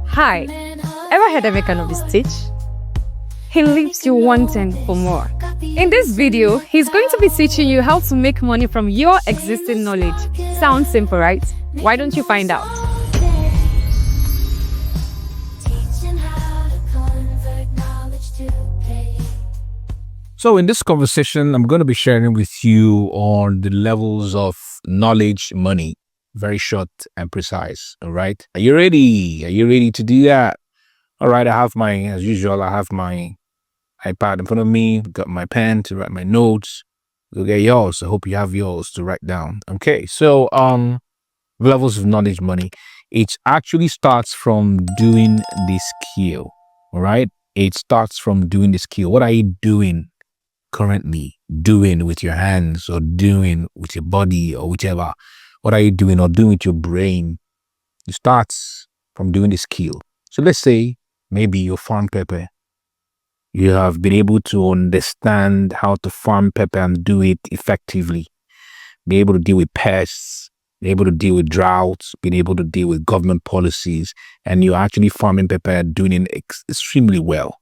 Hi, ever heard Emeka of his stitch? He leaves you wanting for more. In this video, he's going to be teaching you how to make money from your existing knowledge. Sounds simple, right? Why don't you find out? So in this conversation, I'm going to be sharing with you on the levels of knowledge money. Very short and precise. All right. Are you ready? Are you ready to do that? All right. As usual, I have my iPad in front of me. Got my pen to write my notes. Go get yours. I hope you have yours to write down. Okay. So, levels of knowledge money. It actually starts from doing the skill. All right. It starts from doing the skill. What are you doing currently? Doing with your hands or doing with your body or whichever? What are you doing or doing with your brain? It starts from doing the skill. So let's say maybe you farm pepper. You have been able to understand how to farm pepper and do it effectively. Be able to deal with pests, be able to deal with droughts, being able to deal with government policies, and you're actually farming pepper and doing it extremely well.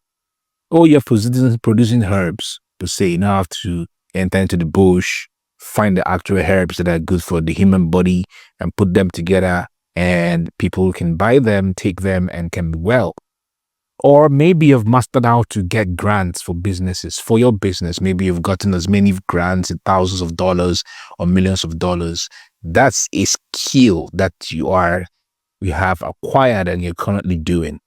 Or you're producing herbs, to say you now have to enter into the bush, find the actual herbs that are good for the human body and put them together, and people can buy them, take them, and can be well. Or maybe you've mastered how to get grants for businesses, for your business. Maybe you've gotten as many grants, thousands of dollars or millions of dollars. That's a skill that you have acquired and you're currently doing.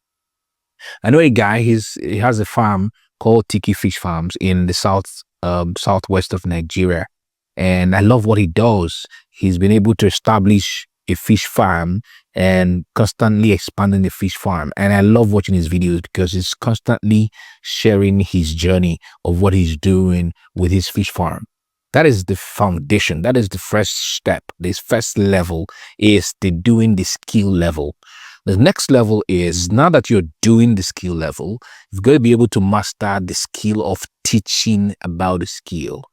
I know a guy, he has a farm called Tiki Fish Farms in the southwest of Nigeria. And I love what he does. He's been able to establish a fish farm and constantly expanding the fish farm. And I love watching his videos because he's constantly sharing his journey of what he's doing with his fish farm. That is the foundation. That is the first step. This first level is the doing the skill level. The next level is, now that you're doing the skill level, you've got to be able to master the skill of teaching about the skill,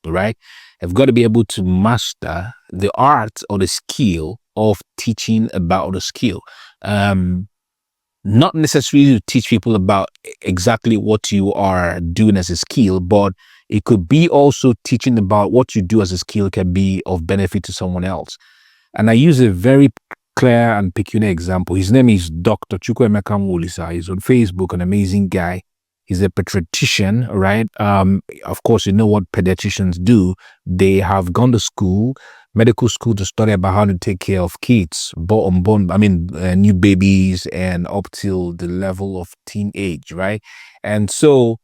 right? You've got to be able to master the art or the skill of teaching about the skill. Not necessarily to teach people about exactly what you are doing as a skill, but it could be also teaching about what you do as a skill can be of benefit to someone else. And I use a very clear and peculiar example. His name is Dr. Chukwuemeka Nwolisa. He's on Facebook, an amazing guy. He's a pediatrician, right? Of course, you know what pediatricians do. They have gone to school, medical school, to study about how to take care of kids, new babies and up till the level of teenage, right? And so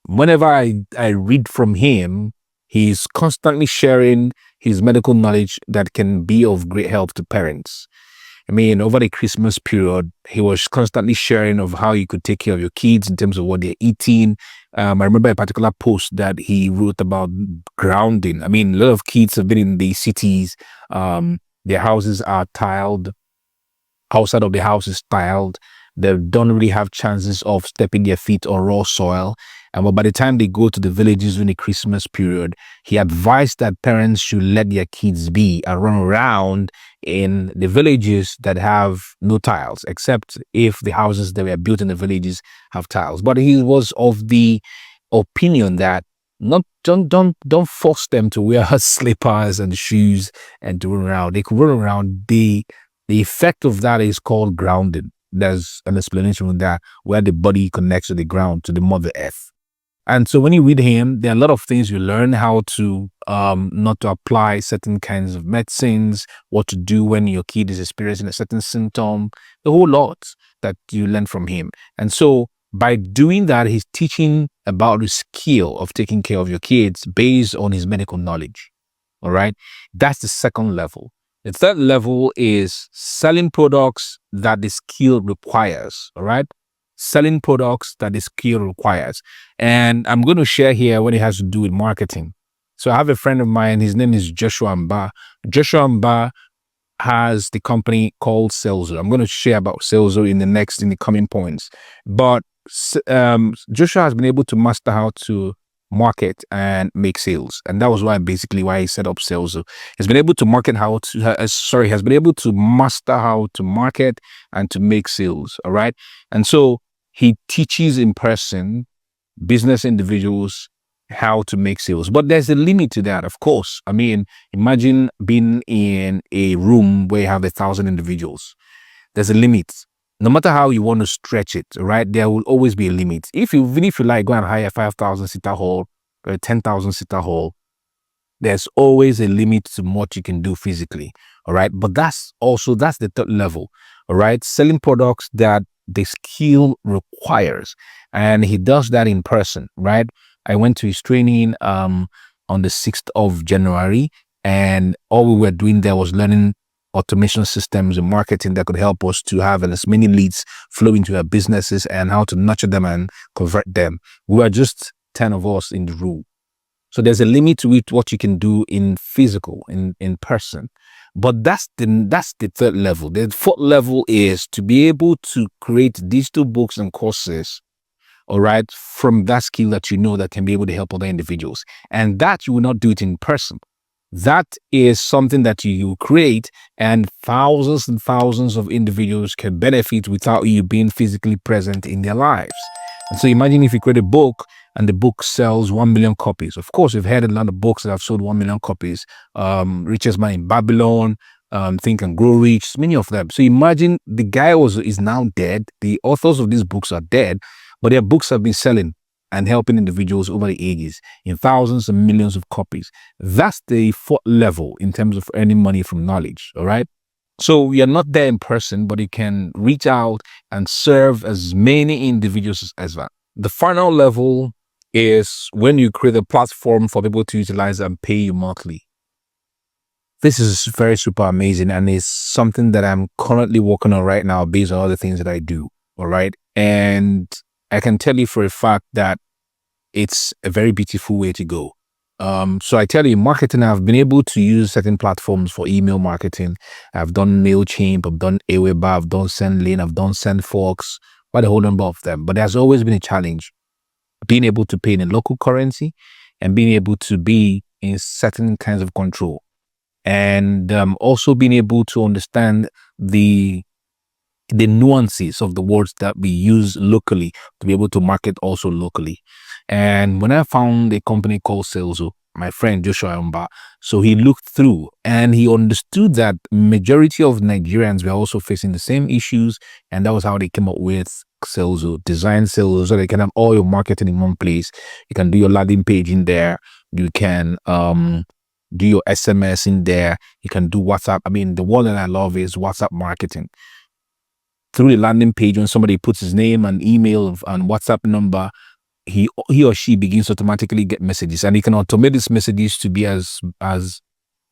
whenever I read from him, he's constantly sharing his medical knowledge that can be of great help to parents. I mean, over the Christmas period, he was constantly sharing of how you could take care of your kids in terms of what they're eating. I remember a particular post that he wrote about grounding. I mean, a lot of kids have been in the cities. Their houses are tiled. Outside of the house is tiled. They don't really have chances of stepping their feet on raw soil. And by the time they go to the villages during the Christmas period, he advised that parents should let their kids be and run around in the villages that have no tiles, except if the houses that were built in the villages have tiles. But he was of the opinion that don't force them to wear slippers and shoes and to run around. They could run around. The effect of that is called grounding. There's an explanation of that, where the body connects to the ground, to the Mother Earth. And so when you read him, there are a lot of things you learn: how to not to apply certain kinds of medicines, what to do when your kid is experiencing a certain symptom, a whole lot that you learn from him. And so by doing that, he's teaching about the skill of taking care of your kids based on his medical knowledge. All right. That's the second level. The third level is selling products that the skill requires. All right. Selling products that the skill requires. And I'm going to share here what it has to do with marketing. So I have a friend of mine, his name is Joshua Mba. Joshua Mba has the company called Selzo. I'm going to share about Selzo in the coming points. But Joshua has been able to master how to market, and make sales. And that was why he set up sales. So he's been able to market has been able to master how to market and to make sales. All right. And so he teaches in person business individuals how to make sales. But there's a limit to that, of course. I mean, imagine being in a room where you have 1,000 individuals. There's a limit. No matter how you want to stretch it, right? There will always be a limit. Even if you like go and hire 5,000 seater hall or 10,000 seater hall, there's always a limit to what you can do physically. All right. But that's the third level. All right. Selling products that the skill requires. And he does that in person. Right. I went to his training on the 6th of January. And all we were doing there was learning automation systems and marketing that could help us to have as many leads flow into our businesses and how to nurture them and convert them. We were just 10 of us in the room. So there's a limit to it, what you can do in physical, in person. But that's the third level. The fourth level is to be able to create digital books and courses, all right, from that skill that you know that can be able to help other individuals. And that you will not do it in person. That is something that you create, and thousands of individuals can benefit without you being physically present in their lives. And so imagine if you create a book and the book sells 1 million copies. Of course, we've had a lot of books that have sold 1 million copies. Richest Man in Babylon, Think and Grow Rich, many of them. So imagine the guy is now dead. The authors of these books are dead, but their books have been selling and helping individuals over the ages in thousands and millions of copies. That's the fourth level in terms of earning money from knowledge. All right. So you're not there in person, but you can reach out and serve as many individuals as that. The final level is when you create a platform for people to utilize and pay you monthly. This is very super amazing, and it's something that I'm currently working on right now based on other things that I do. All right. And I can tell you for a fact that it's a very beautiful way to go. So I tell you, marketing, I've been able to use certain platforms for email marketing. I've done MailChimp, I've done Aweber, I've done SendLane, I've done SendFox, quite a whole number of them. But there's always been a challenge being able to pay in a local currency and being able to be in certain kinds of control. And also being able to understand the nuances of the words that we use locally to be able to market also locally. And when I found a company called Saleso, my friend Joshua Mba, so he looked through and he understood that majority of Nigerians were also facing the same issues, and that was how they came up with Saleso, design Saleso, so they can have all your marketing in one place. You can do your landing page in there. You can do your SMS in there. You can do WhatsApp. I mean, the one that I love is WhatsApp marketing. Through the landing page, when somebody puts his name and email and WhatsApp number, he or she begins to automatically get messages, and he can automate these messages to be as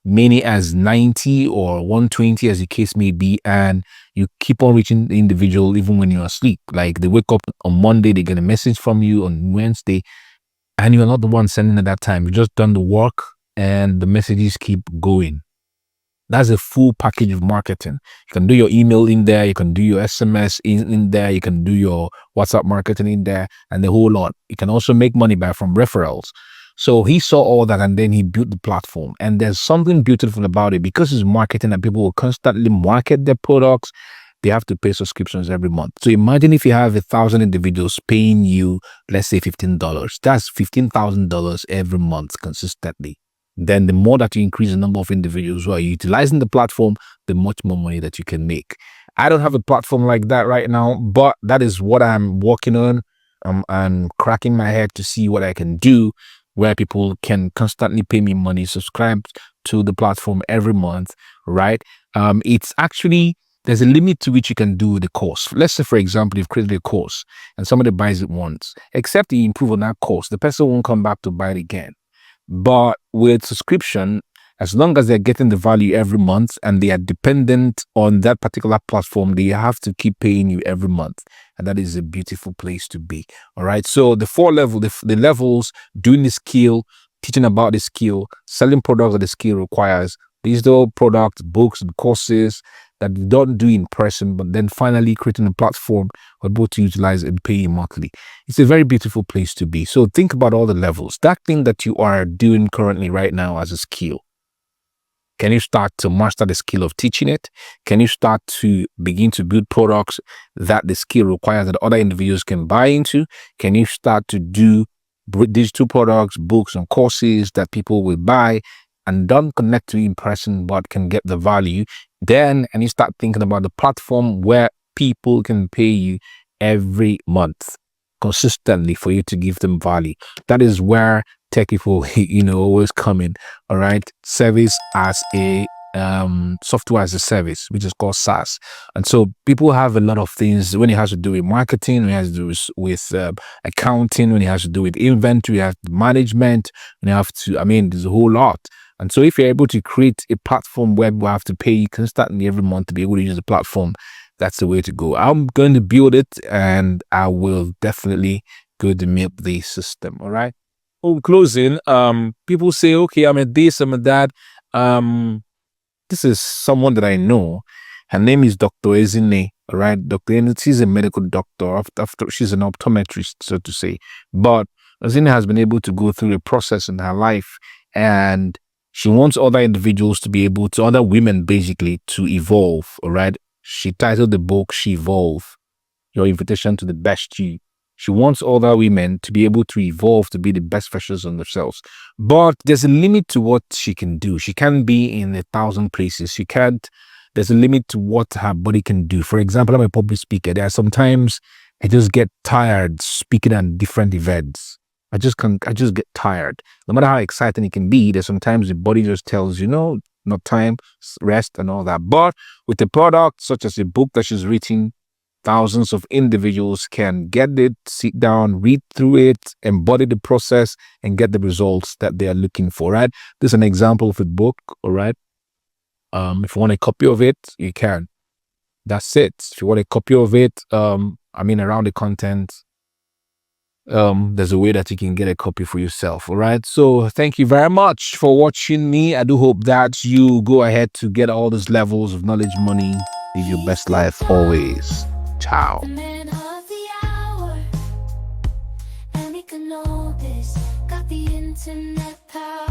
many as 90 or 120 as the case may be, and you keep on reaching the individual even when you're asleep. Like they wake up on Monday, they get a message from you on Wednesday, and you're not the one sending at that time. You've just done the work and the messages keep going. That's a full package of marketing. You can do your email in there. You can do your SMS in there. You can do your WhatsApp marketing in there and the whole lot. You can also make money from referrals. So he saw all that and then he built the platform. And there's something beautiful about it because it's marketing and people will constantly market their products. They have to pay subscriptions every month. So imagine if you have 1,000 individuals paying you, let's say $15. That's $15,000 every month consistently. Then the more that you increase the number of individuals who are utilizing the platform, the much more money that you can make. I don't have a platform like that right now, but that is what I'm working on. I'm cracking my head to see what I can do where people can constantly pay me money, subscribe to the platform every month, right? It's actually, there's a limit to which you can do the course. Let's say, for example, you've created a course and somebody buys it once, except you improve on that course, the person won't come back to buy it again. But with subscription, as long as they're getting the value every month and they are dependent on that particular platform, they have to keep paying you every month. And that is a beautiful place to be. All right. So the the levels, doing the skill, teaching about the skill, selling products that the skill requires, digital products, books, and courses, that you don't do in person, but then finally creating a platform for people to utilize and pay you monthly. It's a very beautiful place to be. So think about all the levels. That thing that you are doing currently right now as a skill, can you start to master the skill of teaching it? Can you start to begin to build products that the skill requires that other individuals can buy into? Can you start to do digital products, books, and courses that people will buy and don't connect to you in person but can get the value? Then, and you start thinking about the platform where people can pay you every month consistently for you to give them value. That is where tech people, always come in. All right. Service as a software as a service, which is called SaaS. And so people have a lot of things when it has to do with marketing, when it has to do with accounting, when it has to do with inventory, management, and you have to, there's a whole lot. And so if you're able to create a platform where people have to pay you constantly every month to be able to use the platform, that's the way to go. I'm going to build it and I will definitely go to make the system. All right. In closing, people say, okay, I'm at this, I'm at that. This is someone that I know. Her name is Dr. Ezinne. All right. Dr. Ezinne, she's a medical doctor. After she's an optometrist, so to say. But Ezinne has been able to go through a process in her life, and she wants other individuals to be able to, other women basically, to evolve. All right. She titled the book, She Evolve, Your Invitation to the Best You. She wants other women to be able to evolve to be the best versions of themselves. But there's a limit to what she can do. She can't be in 1,000 places. There's a limit to what her body can do. For example, I'm a public speaker. There are sometimes I just get tired speaking at different events. I just get tired. No matter how exciting it can be, there's sometimes the body just tells you, no, not time, rest and all that. But with a product such as a book that she's written, thousands of individuals can get it, sit down, read through it, embody the process, and get the results that they are looking for, right? This is an example of a book, all right? If you want a copy of it, you can. That's it. If you want a copy of it, around the content, there's a way that you can get a copy for yourself. All right. So thank you very much for watching me. I do hope that you go ahead to get all these levels of knowledge, money, live your best life always. Ciao. The man of the hour, and he can know this, got the internet power.